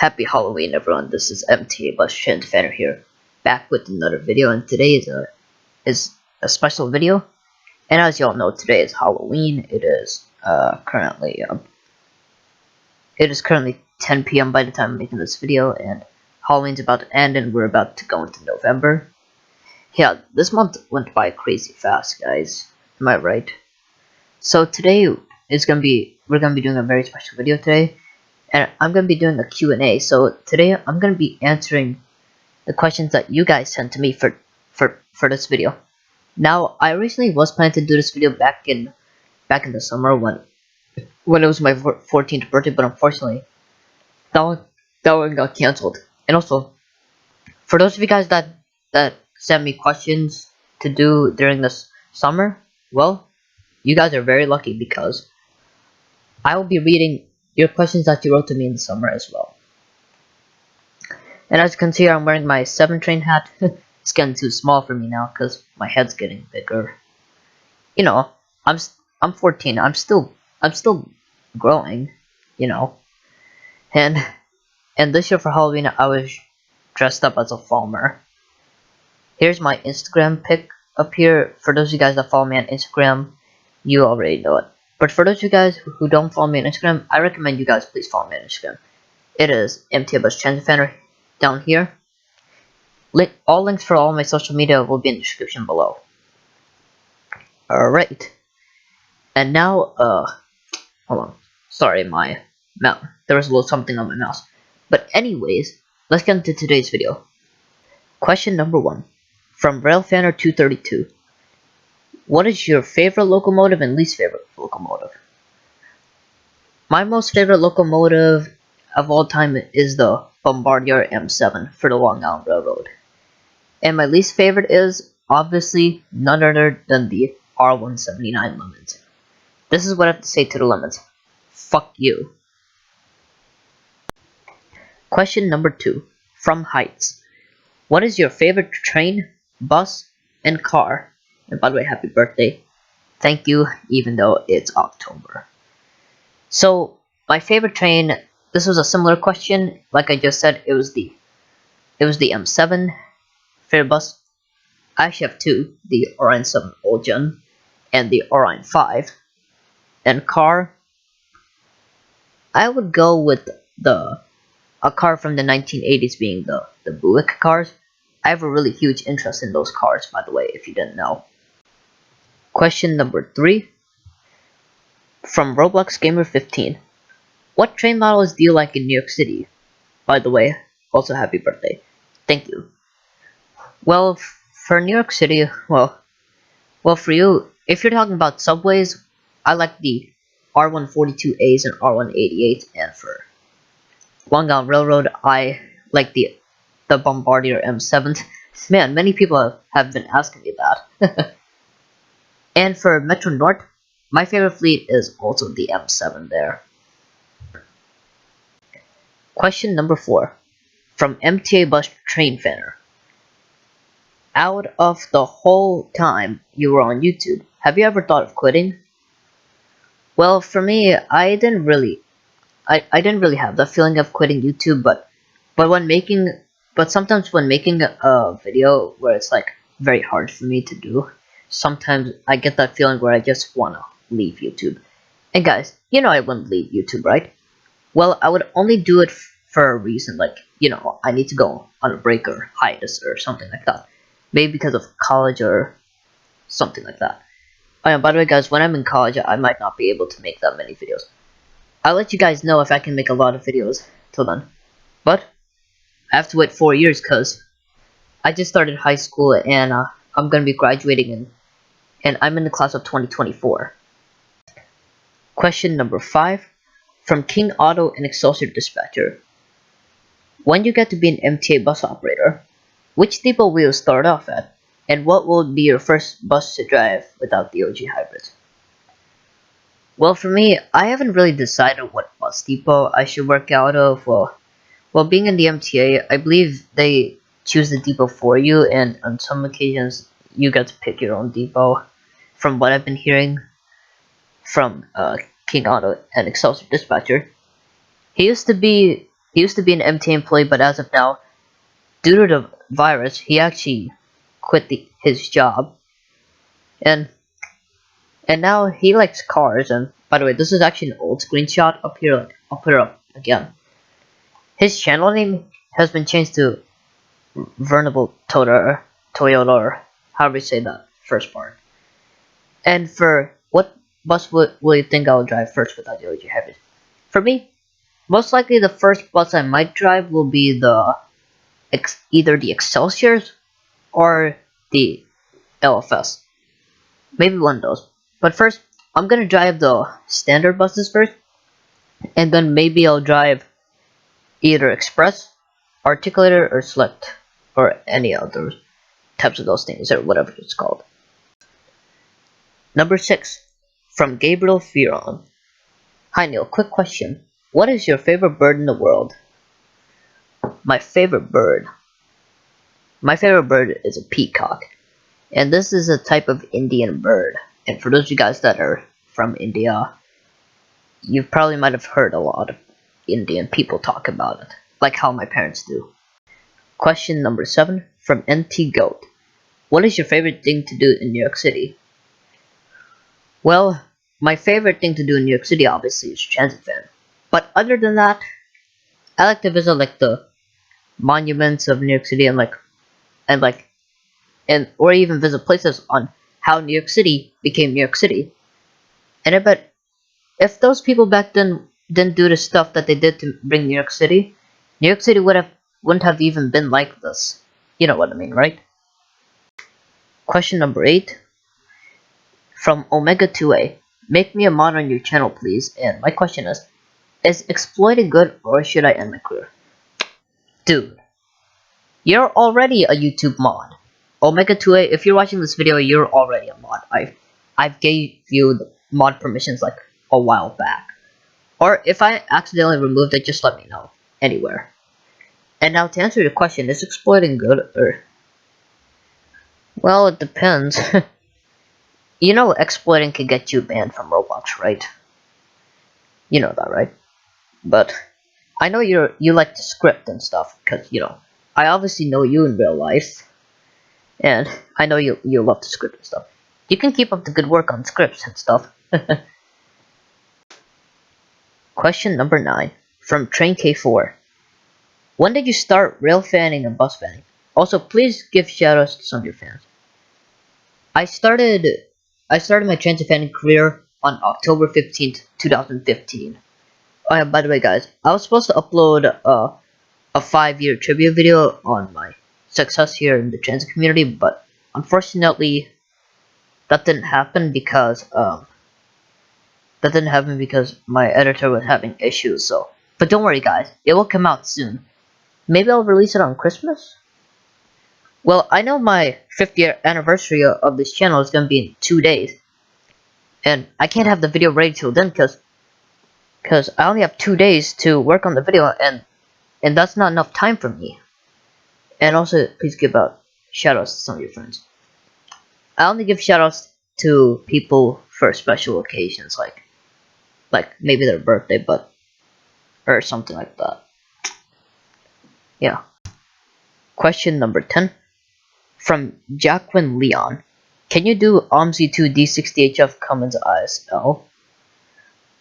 Happy Halloween, everyone. This is MTA Bus Fanner here, back with another video, and today is a special video. And as you all know, today is Halloween. It is currently 10 p.m. by the time I'm making this video, and Halloween's about to end, and we're about to go into November. Yeah, this month went by crazy fast, guys. Am I right? So today we're gonna be doing a very special video today. And I'm going to be doing a Q&A. So today I'm going to be answering the questions that you guys sent to me for this video. Now, I originally was planning to do this video back in the summer when it was my 14th birthday, but unfortunately that one got canceled. And also, for those of you guys that sent me questions to do during this summer, well, you guys are very lucky because I will be reading your questions that you wrote to me in the summer as well. And as you can see, I'm wearing my 7 train hat. It's getting too small for me now because my head's getting bigger. You know, I'm 14. I'm still growing. You know, and this year for Halloween, I was dressed up as a farmer. Here's my Instagram pic up here. For those of you guys that follow me on Instagram, you already know it. But for those of you guys who don't follow me on Instagram, I recommend you guys please follow me on Instagram. It is MTA Bus Fanner down here. All links for all my social media will be in the description below. Alright. And now, hold on. Sorry, my mouth. There was a little something on my mouse. But anyways, let's get into today's video. Question number 1. From RailFanner232. What is your favorite locomotive and least favorite locomotive? My most favorite locomotive of all time is the Bombardier M7 for the Long Island Railroad. And my least favorite is, obviously, none other than the R179 Lemons. This is what I have to say to the Lemons. Fuck you. Question number 2. From Heights. What is your favorite train, bus, and car? And by the way, happy birthday. Thank you, even though it's October. So, my favorite train, this was a similar question. Like I just said, it was the M7. Favorite bus, I actually have 2. The Orion 7 Old Gen and the Orion 5. And car, I would go with a car from the 1980s being the Buick cars. I have a really huge interest in those cars, by the way, if you didn't know. Question number 3. From Roblox Gamer 15. What train models do you like in New York City? By the way, also happy birthday. Thank you. Well, for New York City, well for you, if you're talking about subways, I like the R142As and R188, and for Long Island Railroad, I like the Bombardier M7. Man, many people have been asking me that. And for Metro North, my favorite fleet is also the M7 there. Question number 4. From MTA Bus Fanner. Out of the whole time you were on YouTube, have you ever thought of quitting? Well, for me, I didn't really have that feeling of quitting YouTube, but sometimes when making a video where it's like very hard for me to do, sometimes I get that feeling where I just want to leave YouTube. And guys, you know I wouldn't leave YouTube, right? Well, I would only do it for a reason, like, you know, I need to go on a break or hiatus or something like that. Maybe because of college or something like that. Oh yeah, by the way guys, when I'm in college, I might not be able to make that many videos. I'll let you guys know if I can make a lot of videos till then. But I have to wait 4 years because I just started high school and I'm going to be graduating and I'm in the class of 2024. Question number 5. From King Auto and Excelsior Dispatcher. When you get to be an MTA bus operator, which depot will you start off at? And what will be your first bus to drive without the OG hybrids? Well, for me, I haven't really decided what bus depot I should work out of. Well, being in the MTA, I believe they choose the depot for you, and on some occasions, you get to pick your own depot. From what I've been hearing from King Auto and Excelsior Dispatcher, he used to be He used to be an MTA employee, but as of now, due to the virus, he actually quit his job. And now he likes cars. And by the way, this is actually an old screenshot up here. Like, I'll put it up again. His channel name has been changed to Vernable Toyota, or however you say that first part. And for what bus will you think I'll drive first with ideology heavy? For me, most likely the first bus I might drive will be either the Excelsiors or the LFS. Maybe one of those. But first, I'm gonna drive the standard buses first, and then maybe I'll drive either Express, Articulator, or Select, or any other types of those things, or whatever it's called. Number 6, from Gabriel Firon. Hi Neil, quick question. What is your favorite bird in the world? My favorite bird is a peacock. And this is a type of Indian bird. And for those of you guys that are from India, you probably might have heard a lot of Indian people talk about it, like how my parents do. Question number 7 from NT Goat. What is your favorite thing to do in New York City? Well, my favorite thing to do in New York City obviously is transit fan. But other than that, I like to visit like the monuments of New York City or even visit places on how New York City became New York City. And I bet if those people back then didn't do the stuff that they did to bring New York City wouldn't have even been like this. You know what I mean, right? Question number 8 from Omega 2A. Make me a mod on your channel, please. And my question is exploiting good or should I end my career? Dude, you're already a YouTube mod. Omega 2A, if you're watching this video, you're already a mod. I've gave you the mod permissions like a while back. Or if I accidentally removed it, just let me know. Anywhere. And now to answer your question, is exploiting good or... Well, it depends. You know exploiting can get you banned from Roblox, right? You know that, right? But I know you like to script and stuff, because, you know, I obviously know you in real life. And I know you love to script and stuff. You can keep up the good work on scripts and stuff. Question number 9 from Train K4. When did you start rail fanning and bus fanning? Also, please give shoutouts to some of your fans. I started my transit fanning career on October 15th, 2015. Oh yeah, by the way guys, I was supposed to upload a 5-year trivia video on my success here in the transit community, but unfortunately that didn't happen because my editor was having issues. So, but don't worry guys, it will come out soon. Maybe I'll release it on Christmas? Well, I know my 5th year anniversary of this channel is going to be in 2 days. And I can't have the video ready till then because I only have 2 days to work on the video, and that's not enough time for me. And also, please give out shoutouts to some of your friends. I only give shoutouts to people for special occasions, like maybe their birthday, or something like that. Yeah. Question number 10 from Jacqueline Leon. Can you do OMSI2 D60HF Cummins ISL?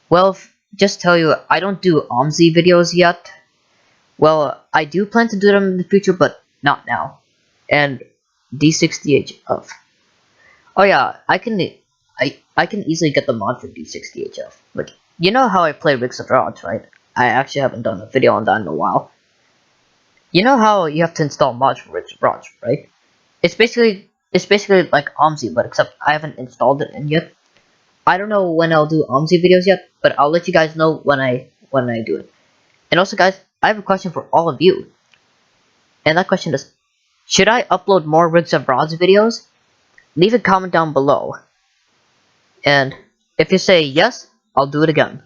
Well, just tell you, I don't do OMSI videos yet. Well, I do plan to do them in the future, but not now. And D60HF. Oh yeah, I can easily get the mod for D60HF. Like, you know how I play Rigs of Rods, right? I actually haven't done a video on that in a while. You know how you have to install mods for Rigs of Rods, right? It's basically like OMSI, but except I haven't installed it in yet. I don't know when I'll do OMSI videos yet, but I'll let you guys know when I do it. And also guys, I have a question for all of you. And that question is, should I upload more Rigs of Rods videos? Leave a comment down below. And if you say yes, I'll do it again.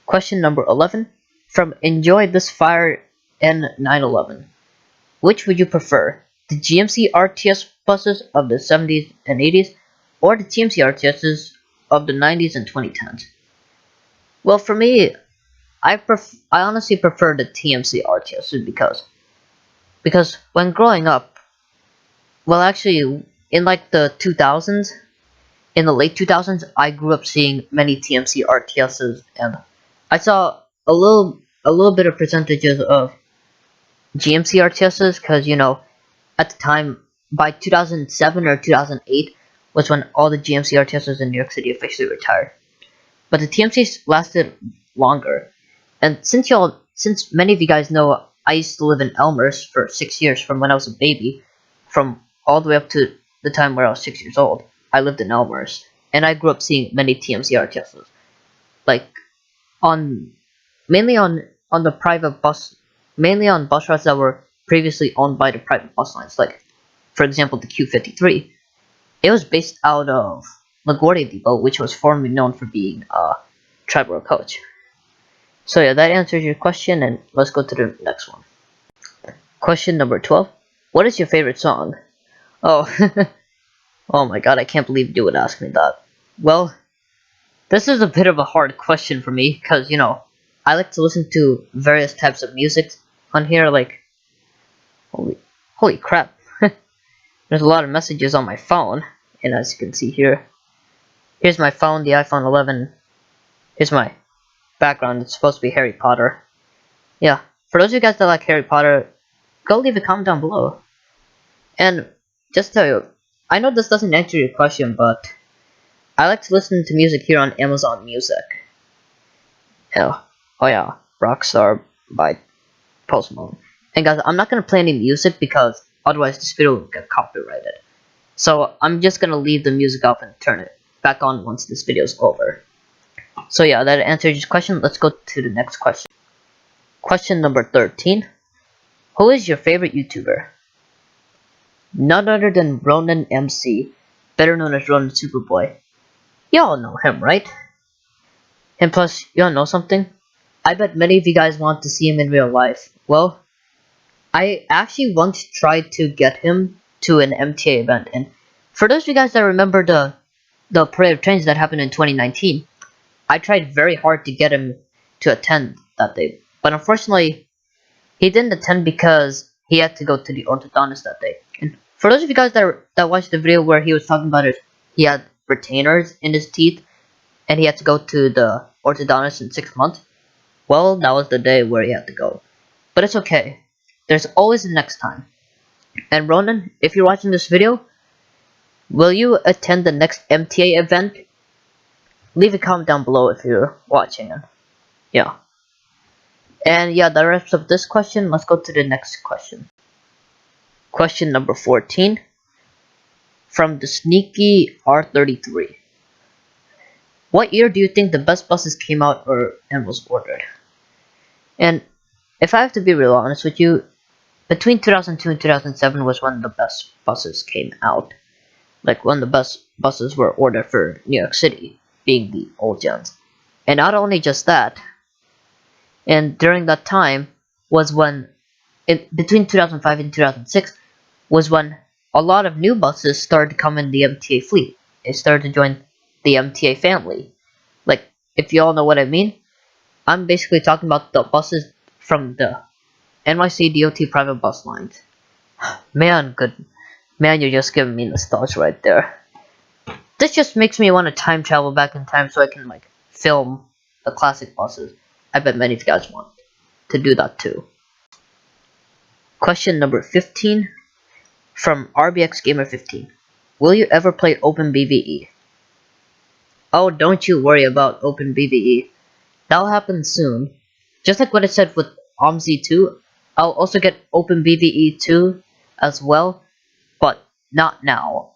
Question number 11 from Enjoy This Fire N911. Which would you prefer? The gmcrts buses of the 70s and 80s, or the tmcrts of the 90s and 2010s? Well, for me, I honestly prefer the tmcrts because when growing up, well, actually, in like the 2000s, in the late 2000s, I grew up seeing many TMC RTSs, and I saw a little bit of percentages of GMC RTSs because at the time, by 2007 or 2008 was when all the GMC RTSs in New York City officially retired. But the TMCs lasted longer, and since many of you guys know, I used to live in Elmhurst for 6 years from when I was a baby, from all the way up to the time where I was 6 years old. I lived in Elmhurst, and I grew up seeing many TMC RTSs, like on mainly on the private bus, mainly on bus routes that were previously owned by the private bus lines. Like, for example, the Q53. It was based out of LaGuardia Depot, which was formerly known for being a Triborough coach. So yeah, that answers your question, and let's go to the next one. Question number 12. What is your favorite song? Oh, oh my god, I can't believe you would ask me that. Well, this is a bit of a hard question for me, because, I like to listen to various types of music on here, like, holy crap. There's a lot of messages on my phone, and as you can see here, here's my phone, the iPhone 11, here's my background, it's supposed to be Harry Potter. Yeah, for those of you guys that like Harry Potter, go leave a comment down below. And just to tell you, I know this doesn't answer your question, but I like to listen to music here on Amazon Music. Oh yeah, Rockstar by Post Malone. And guys, I'm not gonna play any music because otherwise this video will get copyrighted. So I'm just gonna leave the music off and turn it back on once this video is over. So yeah, that answers your question. Let's go to the next question. Question number 13. Who is your favorite YouTuber? None other than Ronan MC, better known as Ronan Superboy. Y'all know him, right? And plus, y'all know something? I bet many of you guys want to see him in real life. Well, I actually once tried to get him to an MTA event, and for those of you guys that remember the parade of trains that happened in 2019, I tried very hard to get him to attend that day, but unfortunately, he didn't attend because he had to go to the orthodontist that day. And for those of you guys that watched the video where he was talking about it, he had retainers in his teeth, and he had to go to the orthodontist in 6 months. Well, that was the day where he had to go. But it's okay. There's always a next time. And Ronan, if you're watching this video, will you attend the next MTA event? Leave a comment down below if you're watching it. Yeah. And yeah, that wraps up this question. Let's go to the next question. Question number 14. From the sneaky R33. What year do you think the best buses came out and was ordered? And if I have to be real honest with you, between 2002 and 2007 was when the best buses came out. Like when the best buses were ordered for New York City, being the old gens. And not only just that, and during that time was when, between 2005 and 2006, was when a lot of new buses started to come in the MTA fleet. They started to join the MTA family. Like, if you all know what I mean, I'm basically talking about the buses from the NYC DOT private bus lines. Man, you're just giving me nostalgia right there. This just makes me want to time travel back in time so I can, like, film the classic buses. I bet many of you guys want to do that too. Question number 15 from RBX Gamer 15. Will you ever play OpenBVE? Oh, don't you worry about OpenBVE. That'll happen soon. Just like what I said with OMZ 2, I'll also get OpenBVE 2 as well, but not now.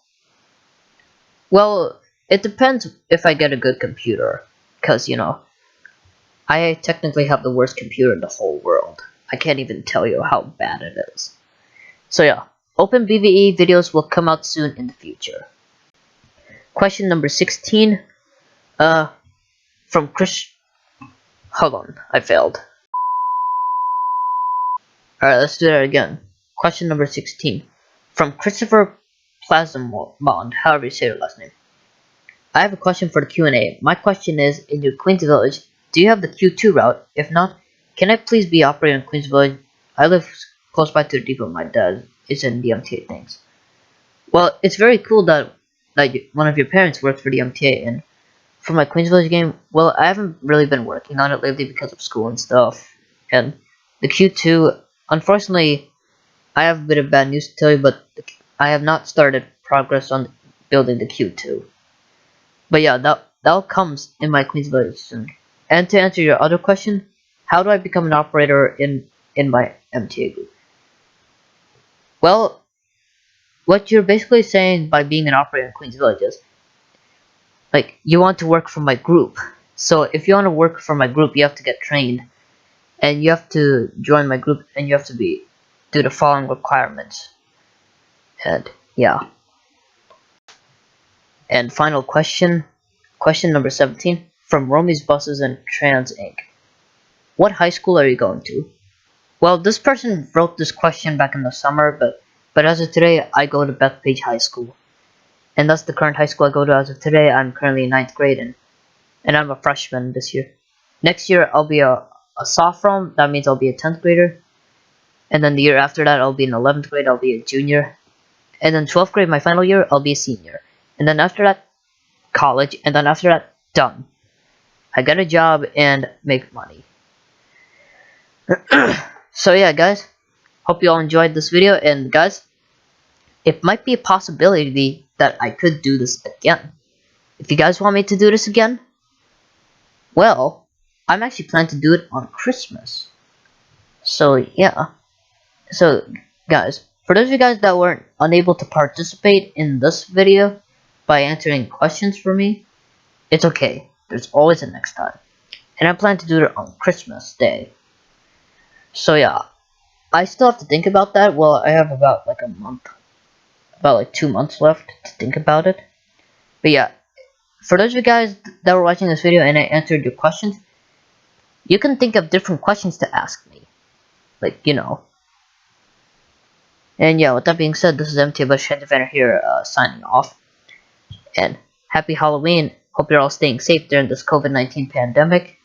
Well, it depends if I get a good computer, because, I technically have the worst computer in the whole world. I can't even tell you how bad it is. So yeah, OpenBVE videos will come out soon in the future. Question number 16, from Chris... Hold on, I failed. Alright, let's do that again. Question number 16, from Christopher Plasmond, however you say your last name. I have a question for the Q&A. My question is, in your Queens Village, do you have the Q2 route? If not, can I please be operator in Queens Village? I live close by to the depot. My dad is in the MTA. Thanks. Well, it's very cool that one of your parents works for the MTA. And for my Queens Village game, well, I haven't really been working on it lately because of school and stuff. And the Q2, unfortunately, I have a bit of bad news to tell you, but I have not started progress on building the Q2. But yeah, that comes in my Queens Village soon. And to answer your other question, how do I become an operator in my MTA group? Well, what you're basically saying by being an operator in Queens Village is, like, you want to work for my group. So if you want to work for my group, you have to get trained, and you have to join my group, and you have to do the following requirements. And yeah. And final question number 17, from Romy's Buses and Trans Inc. What high school are you going to? Well, this person wrote this question back in the summer, but as of today, I go to Bethpage High School. And that's the current high school I go to as of today. I'm currently in 9th grade, and I'm a freshman this year. Next year, I'll be a sophomore. That means I'll be a 10th grader. And then the year after that, I'll be in 11th grade. I'll be a junior. And then 12th grade, my final year, I'll be a senior. And then after that, college. And then after that, done. I get a job and make money. So yeah, guys. Hope you all enjoyed this video. And guys, it might be a possibility that I could do this again. If you guys want me to do this again, well, I'm actually planning to do it on Christmas. So yeah. So guys, for those of you guys that weren't unable to participate in this video by answering questions for me, it's okay. There's always a next time. And I plan to do it on Christmas Day. So yeah, I still have to think about that. Well, I have about like a month, about like 2 months left to think about it. But yeah, for those of you guys that were watching this video and I answered your questions, you can think of different questions to ask me. Like, you know. And yeah, with that being said, this is MTA Bush Defender here, signing off. And happy Halloween. Hope you're all staying safe during this COVID-19 pandemic.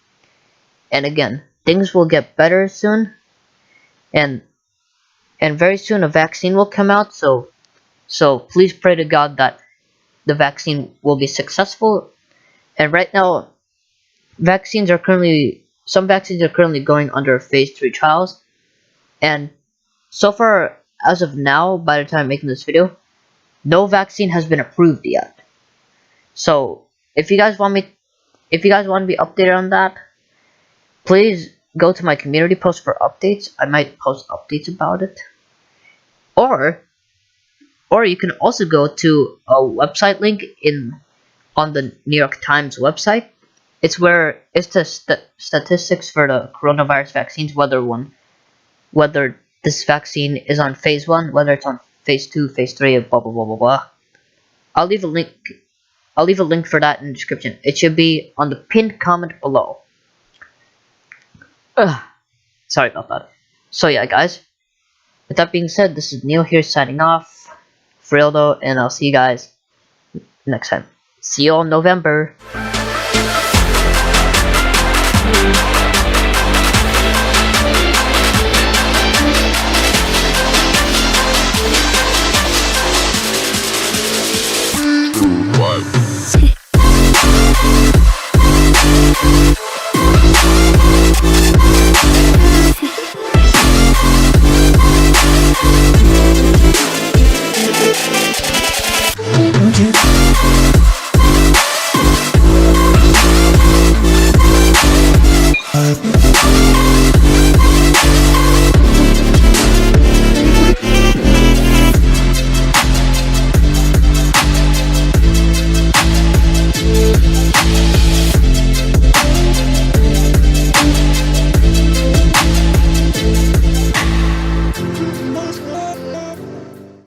And again, things will get better soon. And very soon a vaccine will come out. So please pray to God that the vaccine will be successful. And right now, some vaccines are currently going under phase 3 trials. And so far, as of now, by the time I'm making this video, no vaccine has been approved yet. So if you guys want to be updated on that, please go to my community post for updates. I might post updates about it. Or you can also go to a website link on the New York Times website. It's the statistics for the coronavirus vaccines, whether this vaccine is on phase 1, whether it's on phase 2, phase 3, blah blah blah blah blah. I'll leave a link for that in the description. It should be on the pinned comment below. Sorry about that. So yeah, guys. With that being said, this is Neil here signing off. For real though, and I'll see you guys next time. See you all in November.